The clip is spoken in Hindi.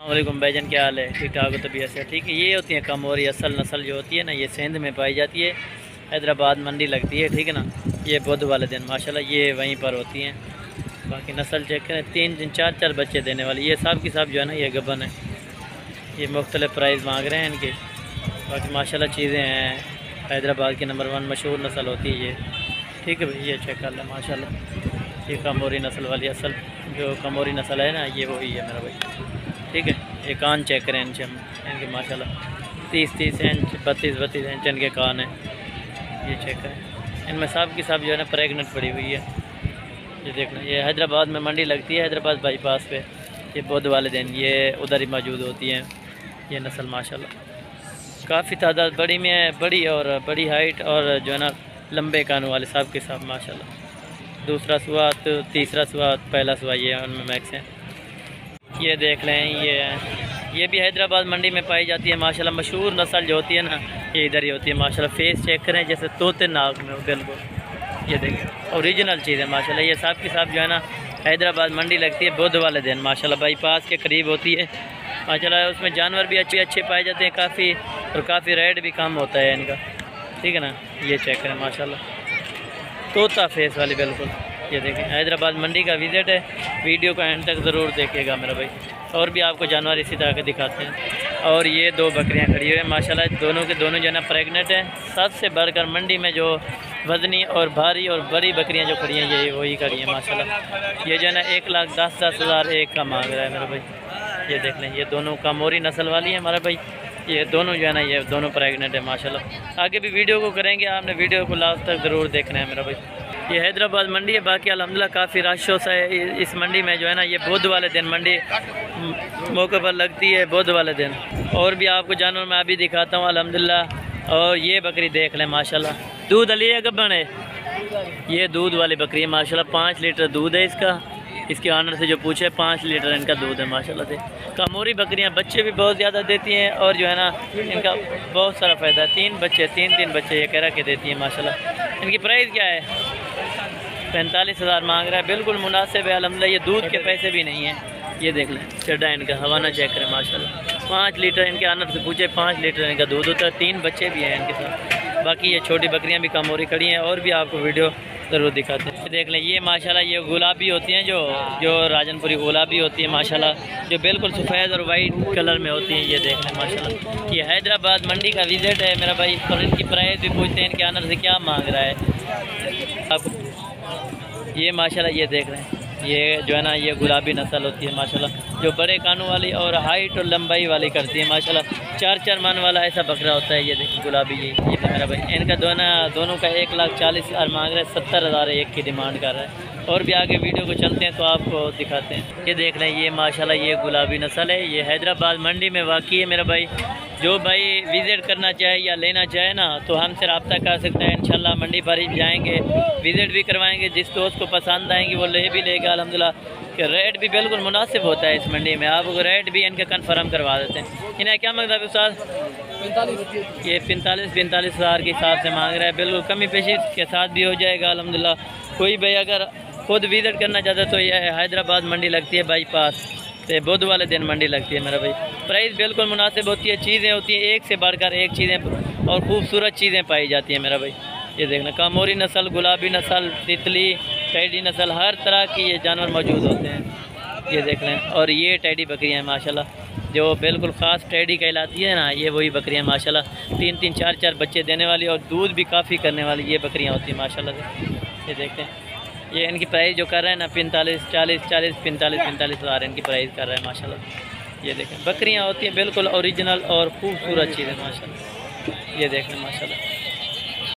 वालेकुम भाईजान, क्या हाल है? ठीक ठाक हो? तबीयत से ठीक है। ये होती है कमोरी असल नस्ल जो होती है ना, ये सिंध में पाई जाती है। हैदराबाद मंडी लगती है, ठीक है ना। ये बुध वाले दिन माशाल्लाह ये वहीं पर होती हैं। बाकी नस्ल चेक करें, 3 4 4 बच्चे देने वाली। ये सब की सब जो है ना ये गबन है। ये मुख्तलिफ प्राइस मांग रहे हैं इनके। बाकी माशाल्लाह चीज़ें हैं। हैदराबाद की नंबर 1 मशहूर नस्ल होती है ये, ठीक है भाई। ये चेक कर लें माशाल्लाह। ये कमोरी नस्ल वाली असल जो कमोरी नस्ल है ना, ये वही है मेरा भाई, ठीक है। ये कान चेक करें इनसे इनके माशाल्लाह 30 इंच 32 इंच इनके कान हैं। ये चेक करें, इनमें सब की सब जो है ना प्रेगनेंट पड़ी हुई है। ये देखना, ये हैदराबाद में मंडी लगती है, हैदराबाद बाईपास पे। ये बुध वाले दिन ये उधर ही मौजूद होती हैं। ये नस्ल माशाल्लाह काफ़ी तादाद बड़ी में है, बड़ी हाइट और जो है ना लंबे कानों वाले सब के सब माशाल्लाह। दूसरा सुआत, तीसरा सुआत, पहला सुआ, ये उनमें मैक्स हैं। ये देख लें, ये भी हैदराबाद मंडी में पाई जाती है माशाल्लाह। मशहूर नस्ल जो होती है ना, ये इधर ही होती है माशाल्लाह। फेस चेक करें जैसे तोते नाक में हो बिल्कुल। ये देखें ओरिजिनल चीज़ है माशाल्लाह। ये सब की सब जो है ना हैदराबाद मंडी लगती है बुध वाले दिन माशाल्लाह। बाईपास के करीब होती है माशाल्लाह। उसमें जानवर भी अच्छे पाए जाते हैं काफ़ी, और काफ़ी रेट भी कम होता है इनका, ठीक है ना। ये चेक करें माशाल्लाह, तोता फेस वाली बिल्कुल। ये देखें हैदराबाद मंडी का विज़िट है। वीडियो को एंड तक ज़रूर देखिएगा मेरा भाई। और भी आपको जानवर इसी तरह के दिखाते हैं। और ये 2 बकरियां खड़ी हुई हैं माशाल्लाह। दोनों के दोनों जो है ना प्रेगनेंट हैं। सबसे बढ़कर मंडी में जो वज़नी और भारी और बड़ी बकरियां जो खड़ी हैं ये वही खड़ी हैं माशाल्लाह। ये जो है ना 1,10,10,000 एक का मांग रहा है मेरा भाई। ये देख लें, ये दोनों कमोरी नस्ल वाली है हमारा भाई। ये दोनों जो है ना ये दोनों प्रेगनेंट है माशाल्लाह। आगे भी वीडियो को करेंगे, आपने वीडियो को लास्ट तक ज़रूर देखना है मेरा भाई। ये हैदराबाद मंडी है। बाकी अल्हम्दुलिल्लाह काफ़ी रश होता है इस मंडी में जो है ना। ये बुध वाले दिन मंडी मौके पर लगती है, बुध वाले दिन। और भी आपको जानवर मैं अभी दिखाता हूँ अल्हम्दुलिल्लाह। और ये बकरी देख लें माशाल्लाह, दूध अली है गब्बन है। ये दूध वाली बकरी है माशाल्लाह। 5 लीटर दूध है इसका। इसके ऑनर से जो पूछे 5 लीटर इनका दूध है माशाल्लाह से। कमोरी बकरियां बच्चे भी बहुत ज़्यादा देती हैं और जो है ना इनका बहुत सारा फ़ायदा है। 3 बच्चे 3 बच्चे ये कह के देती हैं माशाल्लाह। इनकी प्राइस क्या है? 45,000 मांग रहा है। बिल्कुल मुनासिब है अल्हम्दुलिल्लाह। ये दूध के पैसे भी नहीं हैं। ये देख लें चड्डा इनका, हवाना चेक करें माशाल्लाह। 5 लीटर इनके ऑनर से पूछे 5 लीटर इनका दूध होता है। 3 बच्चे भी हैं इनके साथ। बाकी ये छोटी बकरियां भी कमोरी खड़ी हैं। और भी आपको वीडियो ज़रूर दिखाते हैं। देख लें ये माशाल्लाह ये गुलाबी होती हैं जो राजनपुरी गुलाबी होती है माशाल्लाह, जो बिल्कुल सफ़ेद और वाइट कलर में होती हैं। ये देख लें माशाल्लाह। ये हैदराबाद मंडी का विज़िट है मेरा भाई। और इनकी प्राइस भी पूछते हैं इनके ऑनर से क्या मांग रहा है। अब ये माशाल्लाह ये देख रहे हैं, ये जो है ना ये गुलाबी नस्ल होती है माशाल्लाह, जो बड़े कानों वाली और हाइट और लंबाई वाली करती है माशाल्लाह। 4 मन वाला ऐसा बकरा होता है। ये देखिए गुलाबी, ये मेरा भाई। इनका दोनों का 1,40,000 मांग रहे हैं। 70,000 एक की डिमांड कर रहा है। और भी आगे वीडियो को चलते हैं तो आपको दिखाते हैं। ये देख रहे हैं ये माशाल्लाह ये गुलाबी नस्ल है। ये हैदराबाद मंडी में वाक़ई है मेरा भाई। जो भाई विज़िट करना चाहे या लेना चाहे ना तो हमसे रब्ता कर सकते हैं। इंशाल्लाह मंडी पर ही जाएंगे, विज़िट भी करवाएंगे। जिस दोस्त को पसंद आएंगे वो ले भी लेगा अल्हम्दुलिल्लाह। कि रेट भी बिल्कुल मुनासिब होता है इस मंडी में। आपको रेट भी इनका कन्फर्म करवा देते हैं। इन्हें क्या मांग रहा है उस्ताद? 45। ये 45,000 के हिसाब से मांग रहा है। बिल्कुल कमी पेशी के साथ भी हो जाएगा अल्हम्दुलिल्लाह। कोई भाई अगर खुद विज़िट करना चाहता है तो यह हैदराबाद मंडी लगती है बाईपास से। बुध वाले दिन मंडी लगती है मेरा भाई। प्राइस बिल्कुल मुनासिब होती है। चीज़ें होती हैं एक से बढ़कर एक चीज़ें और खूबसूरत चीज़ें पाई जाती हैं मेरा भाई। ये देखना कामोरी नस्ल, गुलाबी नस्ल, तितली, टैडी नस्ल, हर तरह की ये जानवर मौजूद होते हैं। ये देख लें। और ये टैडी बकरियाँ हैं माशाल्लाह, जो बिल्कुल ख़ास टैडी कहलाती है ना, ये वही बकरियाँ माशाल्लाह। 3 4 बच्चे देने वाली और दूध भी काफ़ी करने वाली ये बकरियाँ होती हैं माशाल्लाह से। ये देखते हैं ये इनकी प्राइस जो कर रहे हैं ना 45, 40, 45,000 इनकी प्राइस कर रहे हैं माशाल्लाह। ये देखें बकरियाँ होती हैं बिल्कुल ओरिजिनल और खूबसूरत चीज़ें माशाल्लाह। ये देखें माशाल्लाह।